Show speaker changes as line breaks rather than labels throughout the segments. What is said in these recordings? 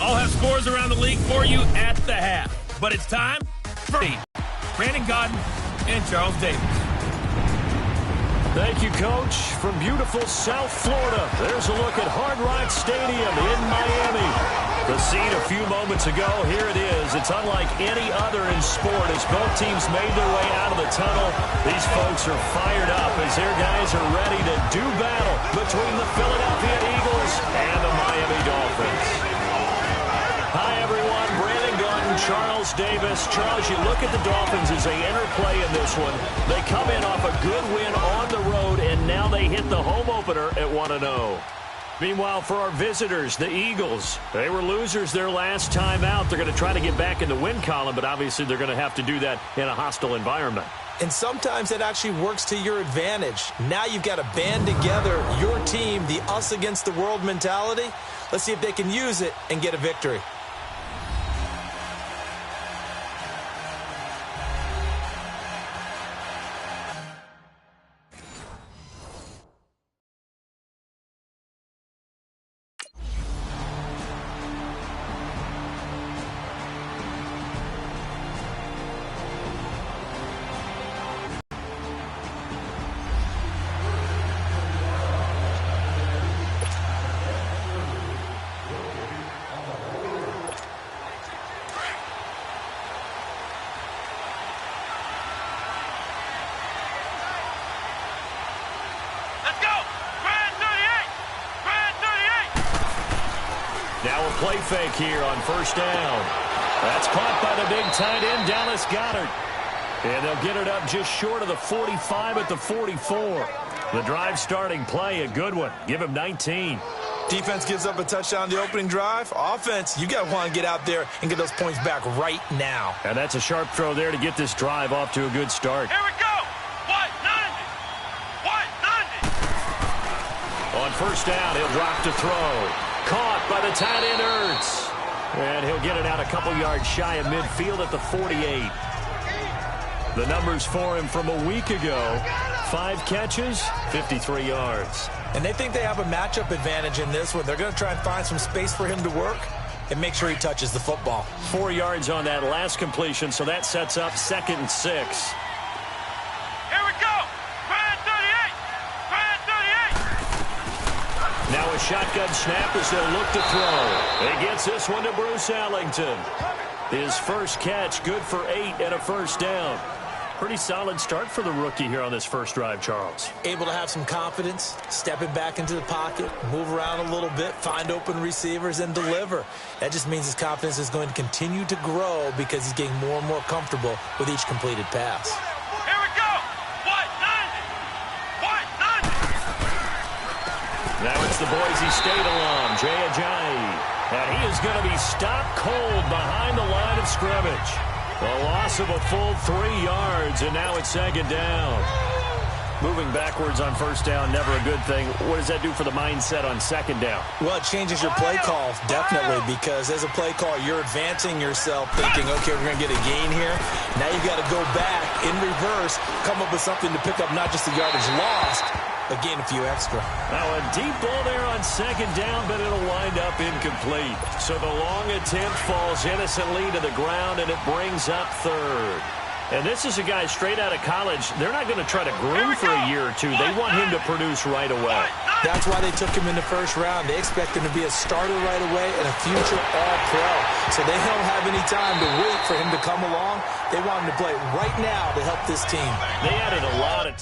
I'll have scores around the league for you at the half. But it's time for Brandon Gaudin and Charles Davis.
Thank you, Coach. From beautiful South Florida, there's a look at Hard Rock Stadium in Miami. The scene a few moments ago, here it is. It's unlike any other in sport as both teams made their way out of the tunnel. These folks are fired up as their guys are ready to do battle between the Philadelphia Eagles and the Miami Dolphins. Hi, everyone. Brandon Gaudin, Charles Davis. Charles, you look at the Dolphins as they interplay in this one. They come in off a good win on the road, and now they hit the home opener at 1-0. Meanwhile, for our visitors, the Eagles, they were losers their last time out. They're going to try to get back in the win column, but obviously they're going to have to do that in a hostile environment.
And sometimes it actually works to your advantage. Now you've got to band together your team, the us against the world mentality. Let's see if they can use it and get a victory.
Now a play fake here on first down. That's caught by the big tight end, Dallas Goedert. And they'll get it up just short of the 45 at the 44. The drive starting play, a good one. Give him 19.
Defense gives up a touchdown the opening drive. Offense, you got to want to get out there and get those points back right now.
And that's a sharp throw there to get this drive off to a good start.
Here we go. White 90.
On first down, he'll drop to throw. Caught by the tight end, Ertz. And he'll get it out a couple yards shy of midfield at the 48. The numbers for him from a week ago: 5 catches, 53 yards.
And they think they have a matchup advantage in this one. They're going to try and find some space for him to work and make sure he touches the football.
4 yards on that last completion, so that sets up 2nd and 6.
Here we go. Brand 38. Brand 38.
Now a shotgun snap as they'll look to throw. He gets this one to Bruce Ellington. His first catch, good for 8 and a first down. Pretty solid start for the rookie here on this first drive, Charles.
Able to have some confidence, stepping back into the pocket, move around a little bit, find open receivers, and deliver. That just means his confidence is going to continue to grow because he's getting more and more comfortable with each completed pass.
Here we go. White 90. White 90.
Now it's the Boise State alum, Jay Ajayi. And he is going to be stopped cold behind the line of scrimmage. A loss of a full 3 yards, and now it's 2nd down. Moving backwards on first down, never a good thing. What does that do for the mindset on 2nd down?
Well, it changes your play call, definitely, because as a play call, you're advancing yourself thinking, okay, we're going to get a gain here. Now you've got to go back in reverse, come up with something to pick up not just the yardage lost, but gain a few extra.
Now a deep ball there on 2nd down, but it'll wind up incomplete. So the long attempt falls innocently to the ground, and it brings up 3rd. And this is a guy straight out of college. They're not going to try to groom for a year or two. They want him to produce right away.
That's why they took him in the first round. They expect him to be a starter right away and a future All-Pro. So they don't have any time to wait for him to come along. They want him to play right now to help this team.
They added a lot of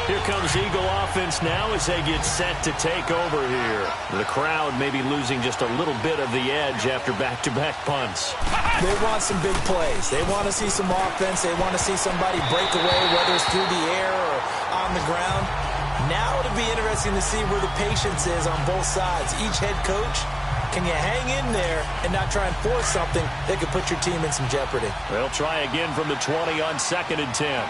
Here comes Eagle offense now as they get set to take over here. The crowd may be losing just a little bit of the edge after back-to-back punts.
They want some big plays. They want to see some offense. They want to see somebody break away, whether it's through the air or on the ground. Now it'll be interesting to see where the patience is on both sides. Each head coach, can you hang in there and not try and force something that could put your team in some jeopardy?
They'll try again from the 20 on 2nd and 10.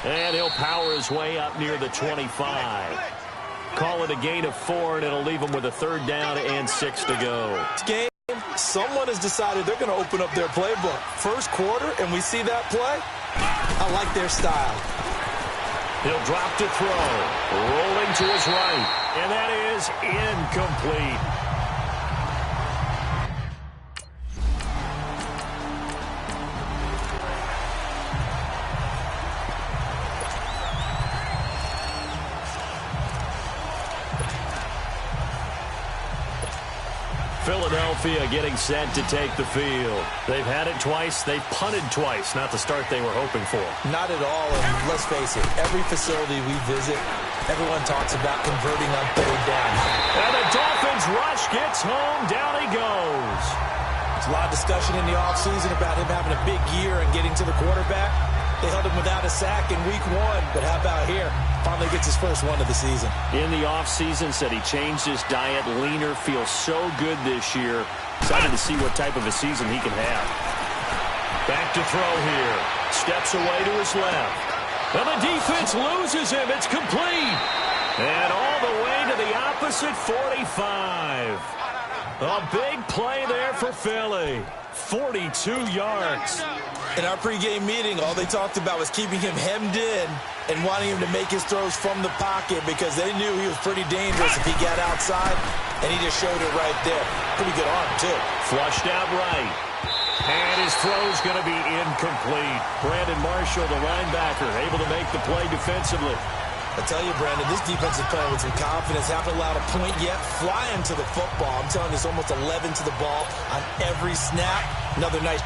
And he'll power his way up near the 25. call it a gain of 4, and it'll leave them with a 3rd down and 6 to go.
This game, someone has decided they're going to open up their playbook. First quarter, and we see that play. I like their style.
He'll drop to throw. Rolling to his right. And that is incomplete. Philadelphia getting set to take the field. They've had it twice. They've punted twice. Not the start they were hoping for.
Not at all, and let's face it, every facility we visit, everyone talks about converting on 3rd down.
And the Dolphins rush gets home. Down he goes.
There's a lot of discussion in the offseason about him having a big year and getting to the quarterback. They held him without a sack in week 1, but how about here? Finally gets his first one of the season.
In the offseason, said he changed his diet, leaner, feels so good this year. Excited to see what type of a season he can have. Back to throw here. Steps away to his left. And the defense loses him. It's complete. And all the way to the opposite 45. A big play there for Philly. 42 yards.
In our pregame meeting, all they talked about was keeping him hemmed in and wanting him to make his throws from the pocket because they knew he was pretty dangerous if he got outside, and he just showed it right there. Pretty good arm, too.
Flushed out right. And his throw's going to be incomplete. Brandon Marshall, the linebacker, able to make the play defensively.
I tell you, Brandon, this defense is playing with some confidence. Haven't allowed a point yet. Flying to the football. I'm telling you, it's almost 11 to the ball on every snap. Another nice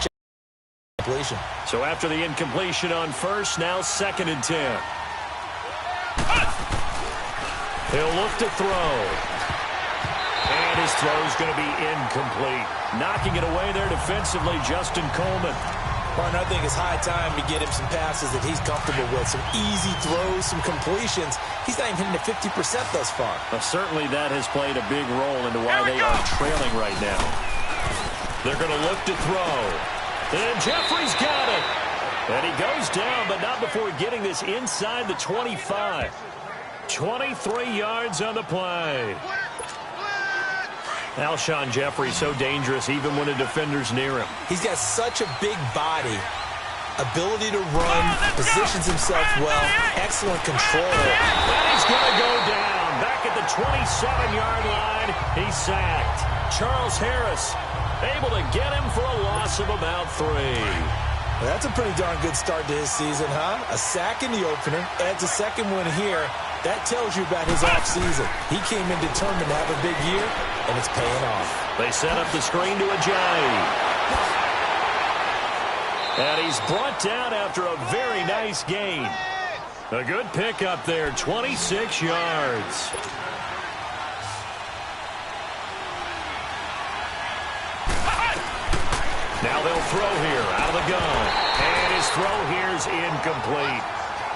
completion.
So after the incompletion on first, now 2nd and 10. He'll look to throw. And his throw's going to be incomplete. Knocking it away there defensively, Justin Coleman.
Partner, I think it's high time to get him some passes that he's comfortable with. Some easy throws, some completions. He's not even hitting the 50% thus far.
Well, certainly that has played a big role into why they are trailing right now. They're going to look to throw. And Jeffrey's got it. And he goes down, but not before getting this inside the 25. 23 yards on the play. Alshon Jeffrey so dangerous even when a defender's near him.
He's got such a big body, ability to run, positions himself well, excellent control.
And he's going to go down. Back at the 27-yard line, he's sacked. Charles Harris able to get him for a loss of about 3.
Well, that's a pretty darn good start to his season, huh? A sack in the opener, adds a second one here. That tells you about his offseason. He came in determined to have a big year, and it's paying off.
They set up the screen to Ajayi. And he's brought down after a very nice gain. A good pickup there, 26 yards. Now they'll throw here out of the gun. And his throw here's incomplete.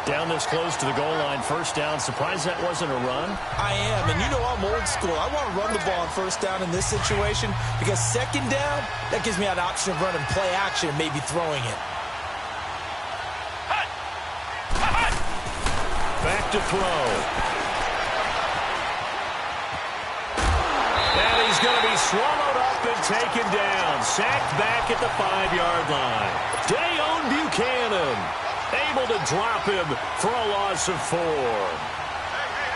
Down this close to the goal line, first down. Surprised that wasn't a run?
I am, and you know I'm old school. I want to run the ball on first down in this situation because second down, that gives me an option of running play action and maybe throwing it.
Back to throw. And he's going to be swallowed up and taken down. Sacked back at the 5-yard line. Dayon Buchanan able to drop him for a loss of 4.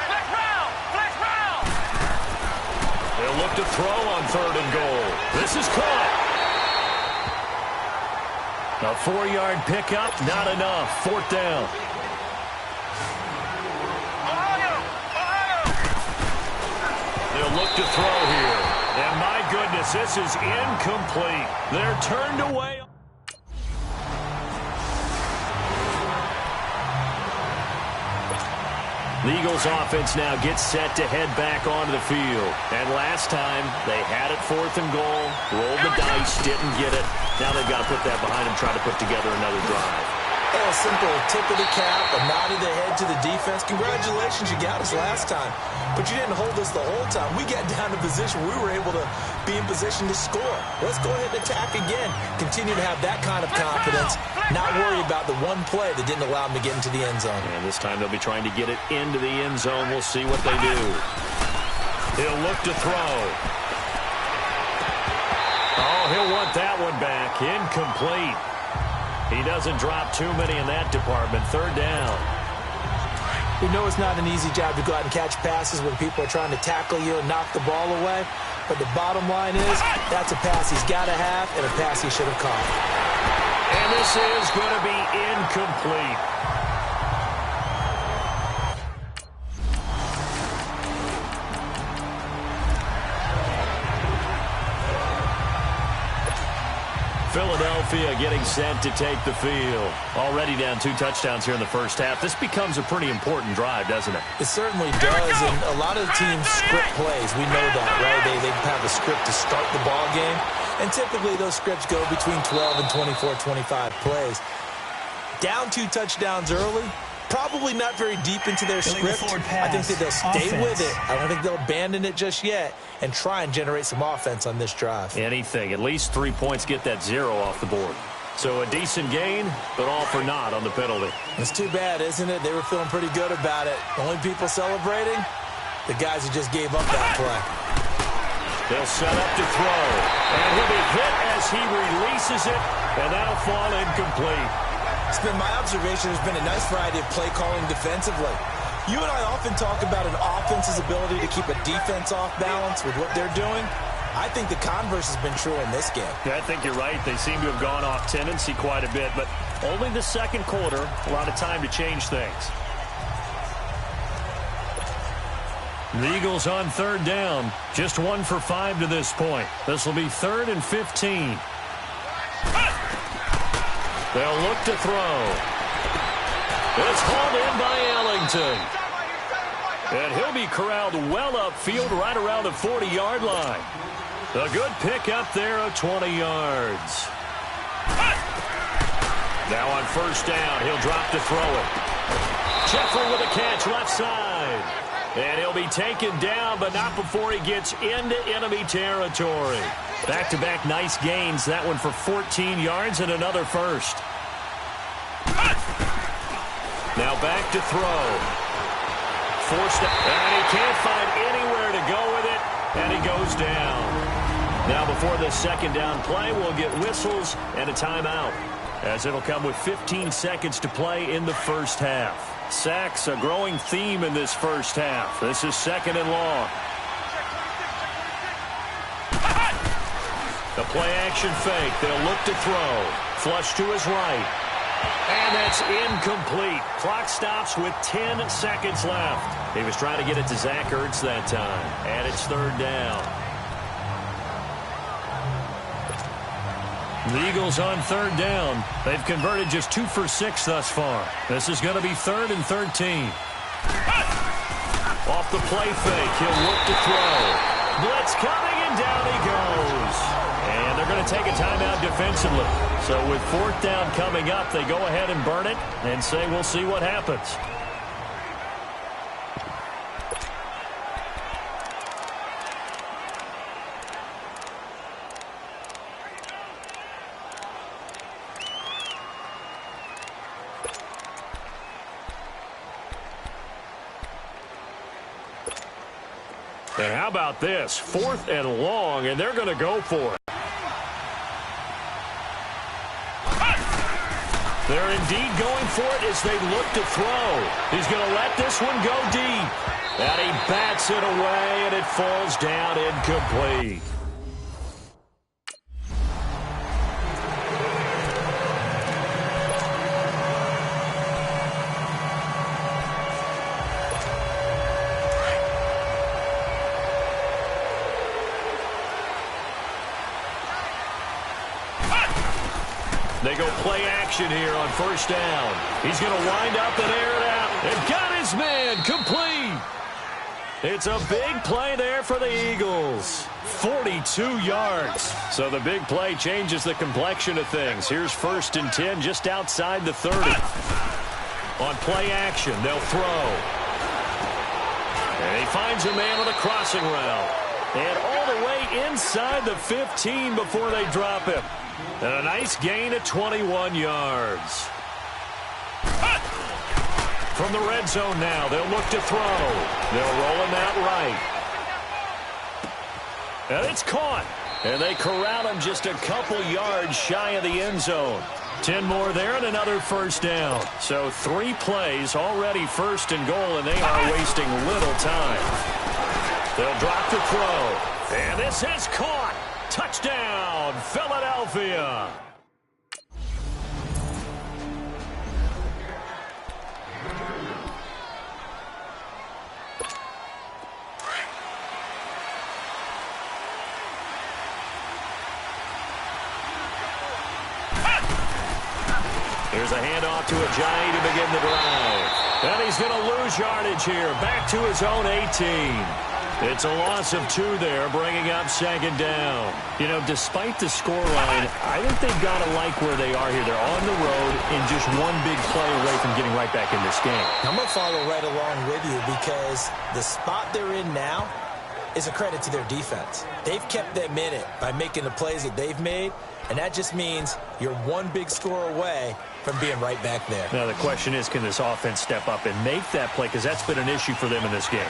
Flex round!
They'll look to throw on 3rd and goal. This is caught. A 4-yard pickup, not enough. 4th down. They'll look to throw here. And my goodness, this is incomplete. They're turned away. The Eagles offense now gets set to head back onto the field. And last time, they had it 4th and goal, rolled the dice, didn't get it. Now they've got to put that behind them, try to put together another drive.
A simple tip of the cap, a nod of the head to the defense. Congratulations, you got us last time. But you didn't hold us the whole time. We got down to position. We were able to be in position to score. Let's go ahead and attack again. Continue to have that kind of confidence. not worry about the one play that didn't allow him to get into the end zone.
And this time they'll be trying to get it into the end zone. We'll see what they do. He'll look to throw. Oh, he'll want that one back. Incomplete. He doesn't drop too many in that department. Third down.
We know it's not an easy job to go out and catch passes when people are trying to tackle you and knock the ball away. But the bottom line is, that's a pass he's got to have and a pass he should have caught.
And this is going to be incomplete. Philadelphia getting set to take the field. Already down 2 touchdowns here in the first half. This becomes a pretty important drive, doesn't it?
It certainly does, and a lot of the teams script plays. We know that, right? They have a script to start the ball game, and typically those scripts go between 12 and 24, 25 plays. Down 2 touchdowns early, probably not very deep into their script. I think that they'll stay with it. I don't think they'll abandon it just yet and try and generate some offense on this drive.
Anything. At least 3 points, get that 0 off the board. So a decent gain, but all for naught on the penalty.
It's too bad, isn't it? They were feeling pretty good about it. Only people celebrating, the guys who just gave up that play.
They'll set up to throw. And he'll be hit as he releases it, and that'll fall incomplete.
It's been my observation there's been a nice variety of play calling defensively. You and I often talk about an offense's ability to keep a defense off balance with what they're doing. I think the converse has been true in this game.
Yeah, I think you're right. They seem to have gone off tendency quite a bit, but only the second quarter, a lot of time to change things. The Eagles on third down, just 1 for 5 to this point. This will be 3rd and 15. They'll look to throw. It's hauled in by Ellington. And he'll be corralled well upfield right around the 40-yard line. A good pick up there of 20 yards. Now on first down, he'll drop to throw it. Jeffrey with a catch left side. And he'll be taken down, but not before he gets into enemy territory. Back-to-back nice gains. That one for 14 yards and another first. Now back to throw. Forced it, and he can't find anywhere to go with it, and he goes down. Now before the second down play, we'll get whistles and a timeout, as it'll come with 15 seconds to play in the first half. Sacks, a growing theme in this first half. This is 2nd and long. The play-action fake. They'll look to throw. Flush to his right. And that's incomplete. Clock stops with 10 seconds left. He was trying to get it to Zach Ertz that time. And it's 3rd down. The Eagles on 3rd down. They've converted just 2 for 6 thus far. This is going to be 3rd and 13. Off the play fake. He'll look to throw. Blitz coming, and down he goes. And they're going to take a timeout defensively. So with 4th down coming up, they go ahead and burn it and say we'll see what happens. And how about this? 4th and long, and they're going to go for it. They're indeed going for it as they look to throw. He's going to let this one go deep. And he bats it away, and it falls down incomplete. They go play action here on first down. He's going to wind up and air it out. And got his man complete. It's a big play there for the Eagles. 42 yards. So the big play changes the complexion of things. Here's 1st and 10 just outside the 30. On play action, they'll throw. And he finds a man on a crossing route. And all the way inside the 15 before they drop him. And a nice gain of 21 yards. From the red zone now, they'll look to throw. They'll roll him out right. And it's caught. And they corral him just a couple yards shy of the end zone. 10 more there and another first down. So 3 plays, already first and goal, and they are wasting little time. They'll drop the throw. And this is caught. Touchdown, Philadelphia. Here's a handoff to Ajayi to begin the drive. And he's going to lose yardage here. Back to his own 18. It's a loss of 2 there, bringing up second down. You know, despite the scoreline, I think they've got to like where they are here. They're on the road and just one big play away from getting right back in this game.
I'm going to follow right along with you because the spot they're in now is a credit to their defense. They've kept them in it by making the plays that they've made, and that just means you're one big score away from being right back there.
Now, the question is, can this offense step up and make that play? Because that's been an issue for them in this game.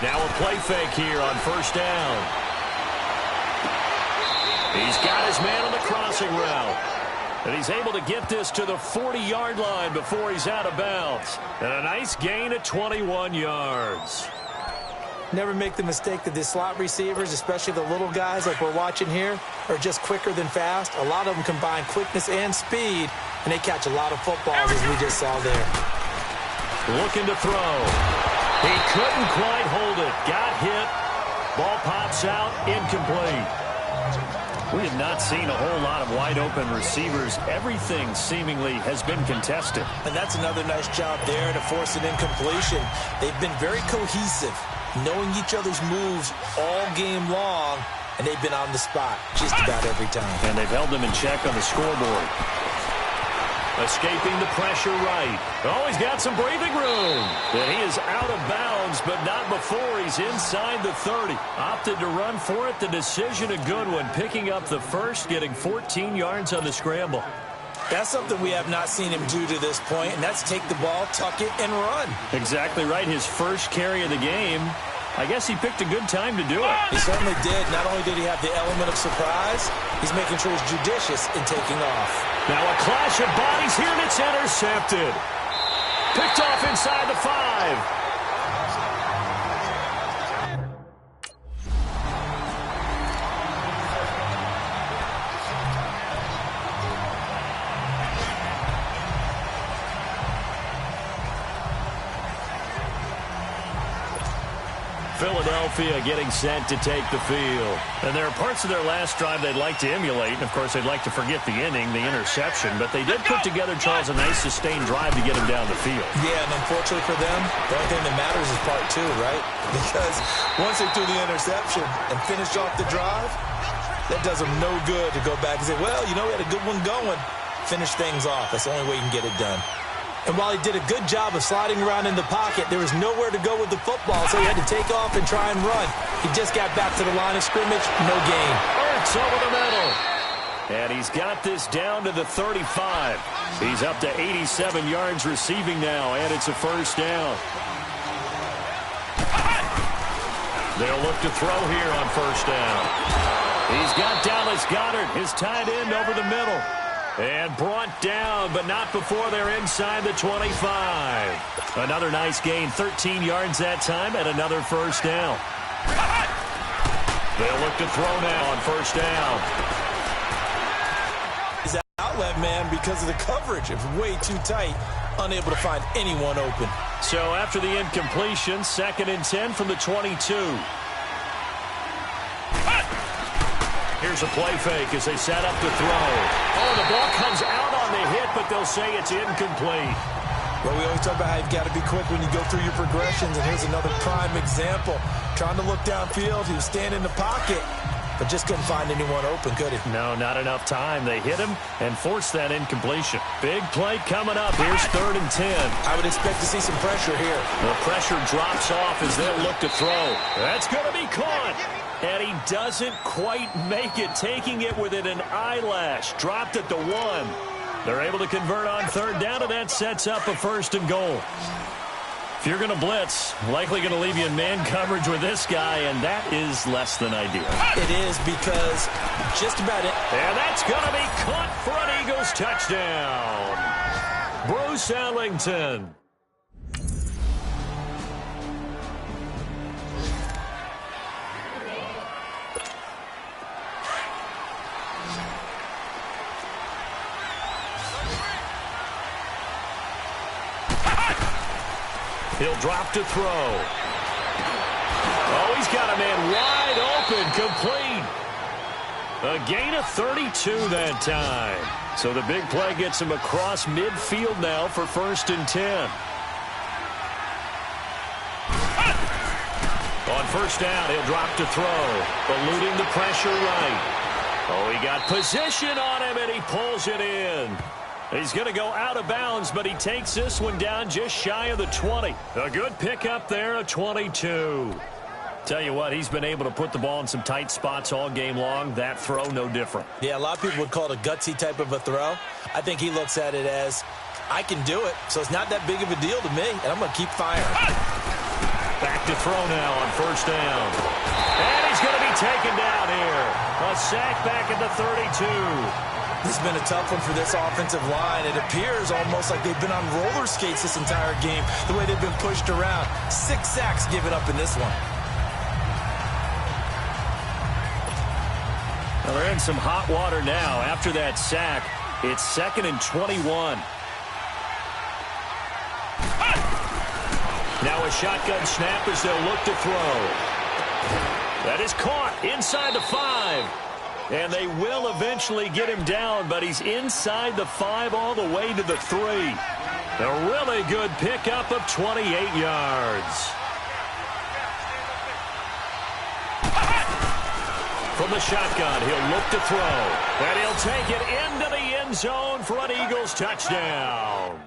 Now a play fake here on first down. He's got his man on the crossing route. And he's able to get this to the 40-yard line before he's out of bounds. And a nice gain of 21 yards.
Never make the mistake that the slot receivers, especially the little guys like we're watching here, are just quicker than fast. A lot of them combine quickness and speed, and they catch a lot of footballs, as we just saw there.
Looking to throw. He couldn't quite hold it. Got hit. Ball pops out. Incomplete. We have not seen a whole lot of wide-open receivers. Everything seemingly has been contested.
And that's another nice job there to force an incompletion. They've been very cohesive, knowing each other's moves all game long, and they've been on the spot just about every time.
And they've held them in check on the scoreboard. Escaping the pressure right. Oh, he's got some breathing room. And he is out of bounds, but not before he's inside the 30. Opted to run for it. The decision a good one. Picking up the first, getting 14 yards on the scramble.
That's something we have not seen him do to this point, and that's take the ball, tuck it, and run.
Exactly right. His first carry of the game. I guess he picked a good time to do it.
He certainly did. Not only did he have the element of surprise, he's making sure he's judicious in taking off.
Now a clash of bodies here, and it's intercepted. Picked off inside the 5. Philadelphia getting set to take the field. And there are parts of their last drive they'd like to emulate. And, of course, they'd like to forget the inning, the interception. But they did put together, Charles, a nice sustained drive to get him down the field.
Yeah, and unfortunately for them, the only thing that matters is part 2, right? Because once they threw the interception and finished off the drive, that does them no good to go back and say, well, you know, we had a good one going. Finish things off. That's the only way you can get it done. And while he did a good job of sliding around in the pocket, there was nowhere to go with the football, so he had to take off and try and run. He just got back to the line of scrimmage, no gain.
Hurts over the middle. And he's got this down to the 35. He's up to 87 yards receiving now, and it's a first down. They'll look to throw here on first down. He's got Dallas Goedert, his tight end, over the middle. And brought down, but not before they're inside the 25. Another nice gain, 13 yards that time, and another first down. They'll look to throw now on first down.
He's an outlet man because of the coverage. It's way too tight, unable to find anyone open.
So after the incompletion, 2nd and 10 from the 22. Here's a play fake as they set up to throw. Oh, the ball comes out on the hit, but they'll say it's incomplete.
Well, we always talk about how you've got to be quick when you go through your progressions, and here's another prime example. Trying to look downfield, he was standing in the pocket, but just couldn't find anyone open, could he?
No, not enough time. They hit him and forced that incompletion. Big play coming up. Here's 3rd and 10.
I would expect to see some pressure here.
The pressure drops off as they'll look to throw. That's going to be caught. And he doesn't quite make it, taking it within an eyelash. Dropped at the 1. They're able to convert on 3rd down, and that sets up a 1st and goal. If you're going to blitz, likely going to leave you in man coverage with this guy, and that is less than ideal.
It is, because just about it.
And that's going to be caught for an Eagles touchdown. Bruce Ellington. He'll drop to throw. Oh, he's got a man wide open, complete. A gain of 32 that time. So the big play gets him across midfield now for 1st and 10. On 1st down, he'll drop to throw, eluding the pressure right. Oh, he got position on him, and he pulls it in. He's going to go out of bounds, but he takes this one down just shy of the 20. A good pickup there, a 22. Tell you what, he's been able to put the ball in some tight spots all game long. That throw, no different.
Yeah, a lot of people would call it a gutsy type of a throw. I think he looks at it as, I can do it, so it's not that big of a deal to me, and I'm going to keep firing.
Back to throw now on 1st down. And he's going to be taken down here. A sack back at the 32.
This has been a tough one for this offensive line. It appears almost like they've been on roller skates this entire game, the way they've been pushed around. 6 sacks given up in this one.
Well, they're in some hot water now. After that sack, it's 2nd and 21. Now a shotgun snap as they'll look to throw. That is caught inside the 5. And they will eventually get him down, but he's inside the 5 all the way to the 3. A really good pickup of 28 yards. From the shotgun, he'll look to throw. And he'll take it into the end zone for an Eagles touchdown.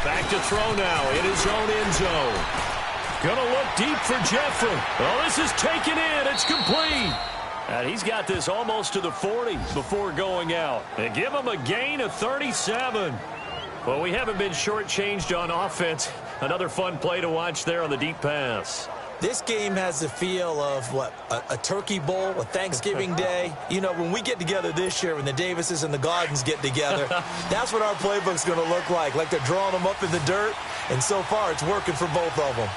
Back to throw now in his own end zone. Gonna look deep for Jeffrey. Oh, this is taken in. It's complete. And he's got this almost to the 40 before going out. And give him a gain of 37. Well, we haven't been shortchanged on offense. Another fun play to watch there on the deep pass.
This game has the feel of, a turkey bowl, a Thanksgiving day. You know, when we get together this year, when the Davises and the Gardens get together, that's what our playbook's going to look like they're drawing them up in the dirt, and so far it's working for both of them.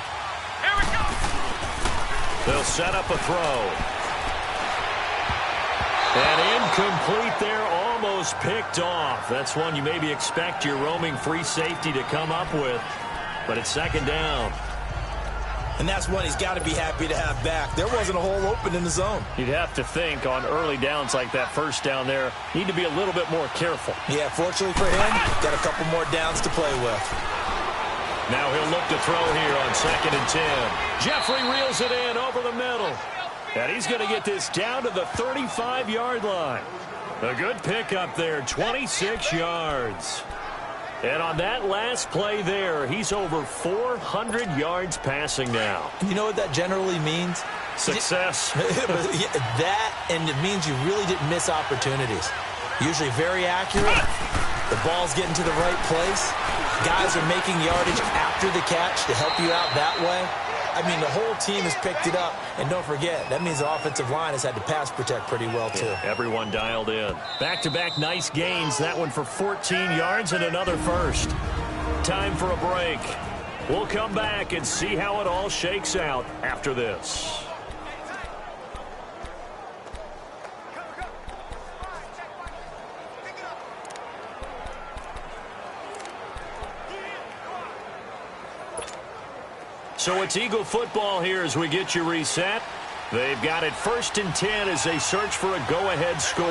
Here we go.
They'll set up a throw. And incomplete there, almost picked off. That's one you maybe expect your roaming free safety to come up with, but it's 2nd down.
And that's one he's got to be happy to have back. There wasn't a hole open in the zone.
You'd have to think on early downs like that 1st down there, need to be a little bit more careful.
Yeah, fortunately for him, got a couple more downs to play with.
Now he'll look to throw here on 2nd and 10. Jeffrey reels it in over the middle. And he's going to get this down to the 35-yard line. A good pickup there, 26 yards. And on that last play there, he's over 400 yards passing now.
You know what that generally means?
Success.
That, and it means you really didn't miss opportunities. Usually very accurate. The ball's getting to the right place. Guys are making yardage after the catch to help you out that way. I mean, the whole team has picked it up. And don't forget, that means the offensive line has had to pass protect pretty well, too.
Yeah, everyone dialed in. Back-to-back nice gains. That one for 14 yards and another first. Time for a break. We'll come back and see how it all shakes out after this. So it's Eagle football here as we get you reset. They've got it 1st and 10 as they search for a go-ahead score.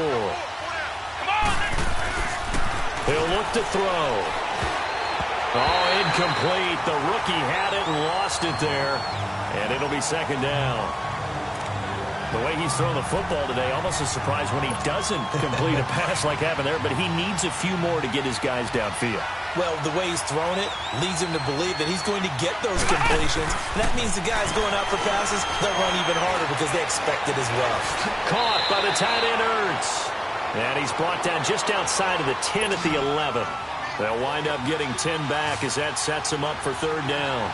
He'll look to throw. Oh, incomplete. The rookie had it and lost it there. And it'll be 2nd down. The way he's thrown the football today, almost a surprise when he doesn't complete a pass like happened there, but he needs a few more to get his guys downfield.
Well, the way he's thrown it leads him to believe that he's going to get those completions. And that means the guys going out for passes, they'll run even harder because they expect it as well.
Caught by the tight end, Ertz. And he's brought down just outside of the 10 at the 11. They'll wind up getting 10 back as that sets them up for 3rd down.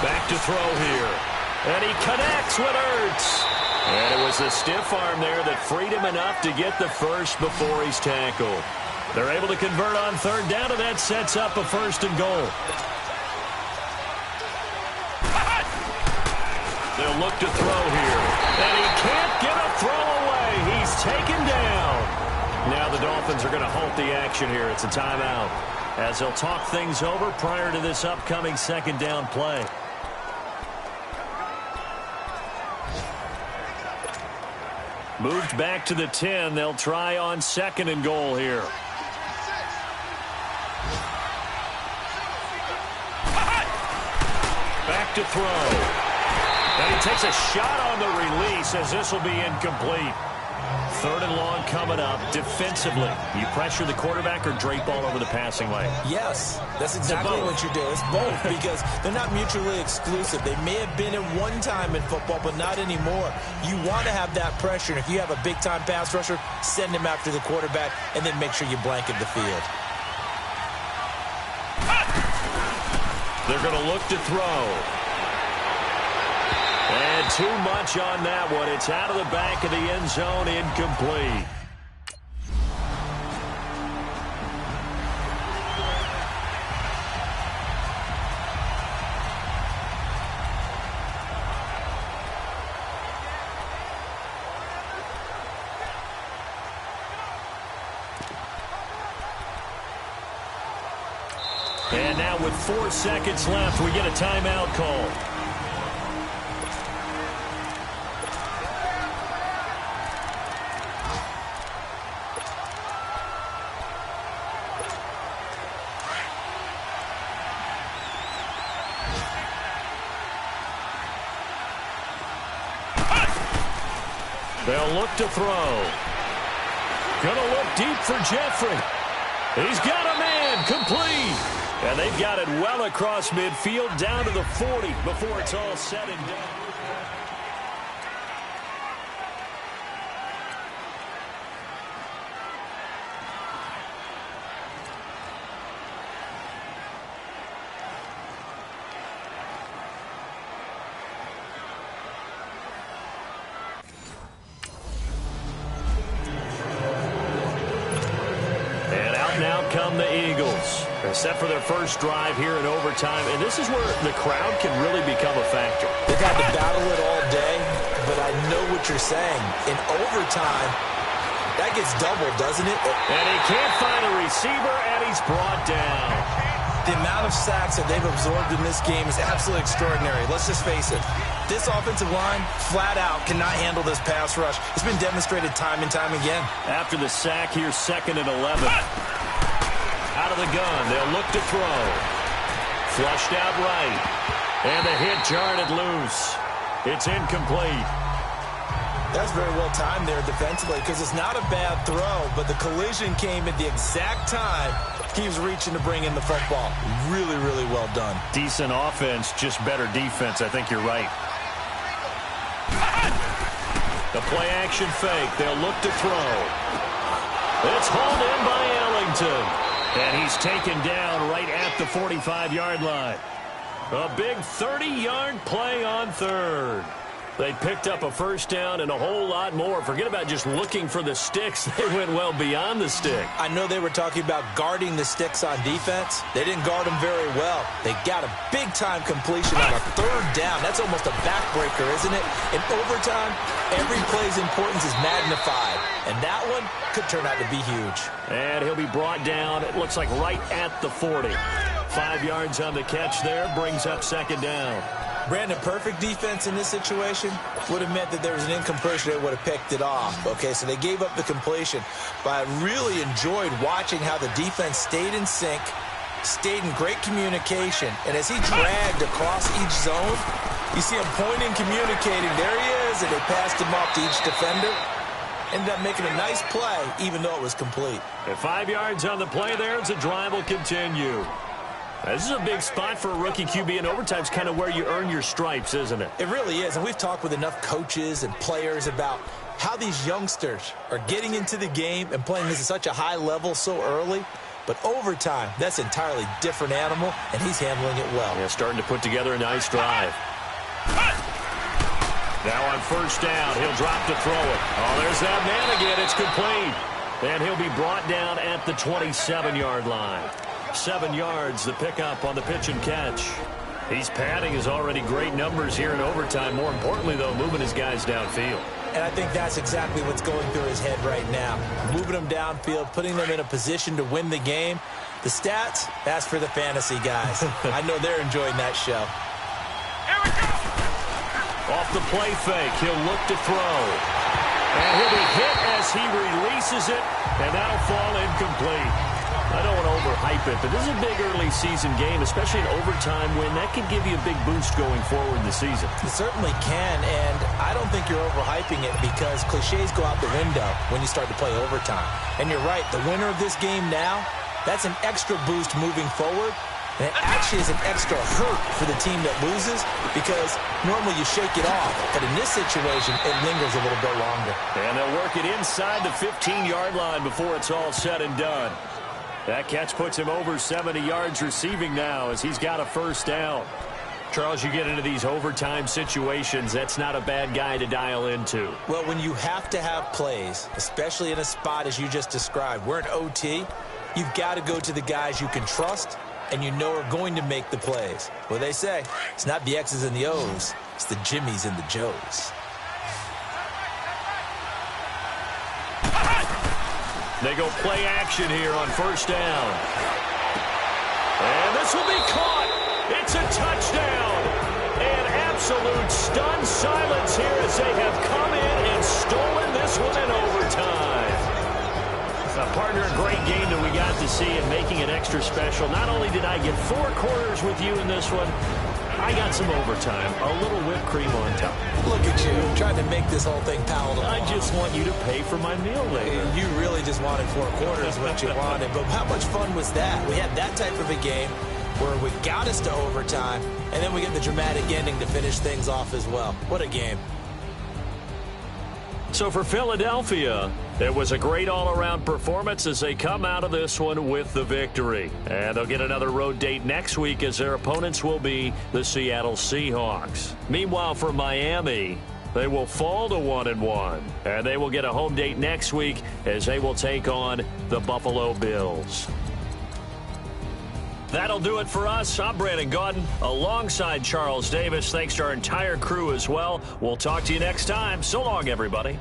Back to throw here. And he connects with Ertz. And it was a stiff arm there that freed him enough to get the first before he's tackled. They're able to convert on 3rd down, and that sets up a 1st and goal. They'll look to throw here. And he can't get a throw away. He's taken down. Now the Dolphins are going to halt the action here. It's a timeout as they'll talk things over prior to this upcoming 2nd down play. Moved back to the 10. They'll try on 2nd and goal here. Back to throw. And he takes a shot on the release as this will be incomplete. 3rd and long coming up. Defensively, you pressure the quarterback or drape all over the passing lane?
Yes, that's exactly what you do. It's both because they're not mutually exclusive. They may have been at one time in football, but not anymore. You want to have that pressure. And if you have a big-time pass rusher, send him after the quarterback and then make sure you blanket the field.
They're going to look to throw. And too much on that one. It's out of the back of the end zone, incomplete. And now with 4 seconds left, we get a timeout call. They'll look to throw. Gonna look deep for Jeffrey. He's got a man, complete. And they've got it well across midfield down to the 40 before it's all said and done. Now come the Eagles, set for their first drive here in overtime. And this is where the crowd can really become a factor.
They've had to battle it all day, but I know what you're saying. In overtime, that gets doubled, doesn't it?
And he can't find a receiver, and he's brought down.
The amount of sacks that they've absorbed in this game is absolutely extraordinary. Let's just face it. This offensive line, flat out, cannot handle this pass rush. It's been demonstrated time and time again.
After the sack, here's 2nd and 11. Out of the gun, they'll look to throw. Flushed out right. And the hit jarred it loose. It's incomplete.
That's very well timed there defensively because it's not a bad throw, but the collision came at the exact time he was reaching to bring in the football. Really, really well done.
Decent offense, just better defense. I think you're right. The play action fake. They'll look to throw. It's hauled in by Ellington. And he's taken down right at the 45-yard line. A big 30-yard play on 3rd. They picked up a first down and a whole lot more. Forget about just looking for the sticks. They went well beyond the stick.
I know they were talking about guarding the sticks on defense. They didn't guard them very well. They got a big-time completion on a third down. That's almost a backbreaker, isn't it? In overtime, every play's importance is magnified. And that one could turn out to be huge.
And he'll be brought down, it looks like right at the 40. 5 yards on the catch there, brings up second down.
Brandon, perfect defense in this situation would have meant that there was an incompletion that would have picked it off. Okay, so they gave up the completion. But I really enjoyed watching how the defense stayed in sync, stayed in great communication. And as he dragged across each zone, you see him pointing, communicating. There he is, and they passed him off to each defender. Ended up making a nice play, even though it was complete.
And 5 yards on the play there as the drive will continue. This is a big spot for a rookie QB, and overtime's kind of where you earn your stripes, isn't it?
It really is, and we've talked with enough coaches and players about how these youngsters are getting into the game and playing this at such a high level so early. But overtime, that's an entirely different animal, and he's handling it well.
Yeah, starting to put together a nice drive. Now on first down, he'll drop to throw it. Oh, there's that man again. It's complete. And he'll be brought down at the 27-yard line. 7 yards, the pickup on the pitch and catch. He's padding his already great numbers here in overtime. More importantly, though, moving his guys downfield.
And I think that's exactly what's going through his head right now. Moving them downfield, putting them in a position to win the game. The stats, that's for the fantasy guys. I know they're enjoying that show.
Off the play fake, he'll look to throw. And he'll be hit as he releases it, and that'll fall incomplete. I don't want to overhype it, but this is a big early season game, especially an overtime win. That could give you a big boost going forward in the season.
It certainly can, and I don't think you're overhyping it because cliches go out the window when you start to play overtime. And you're right, the winner of this game now, that's an extra boost moving forward. And it actually is an extra hurt for the team that loses because normally you shake it off. But in this situation, it lingers a little bit longer.
And they'll work it inside the 15-yard line before it's all said and done. That catch puts him over 70 yards receiving now as he's got a first down. Charles, you get into these overtime situations, that's not a bad guy to dial into.
Well, when you have to have plays, especially in a spot as you just described, we're in OT, you've got to go to the guys you can trust and you know are going to make the plays. Well, they say it's not the X's and the O's, it's the Jimmies and the Joes.
They go play action here on first down. And this will be caught. It's a touchdown. And absolute stunned silence here as they have come in and stolen this one in overtime. Partner, a great game that we got to see and making it extra special. Not only did I get 4 quarters with you in this one, I got some overtime, a little whipped cream on top.
Look at you, trying to make this whole thing palatable.
I just want you to pay for my meal later.
You really just wanted 4 quarters, what you wanted. But how much fun was that? We had that type of a game where we got us to overtime, and then we get the dramatic ending to finish things off as well. What a game.
So for Philadelphia, it was a great all-around performance as they come out of this one with the victory. And they'll get another road date next week as their opponents will be the Seattle Seahawks. Meanwhile, for Miami, they will fall to 1-1. And they will get a home date next week as they will take on the Buffalo Bills. That'll do it for us. I'm Brandon Gaudin alongside Charles Davis. Thanks to our entire crew as well. We'll talk to you next time. So long, everybody.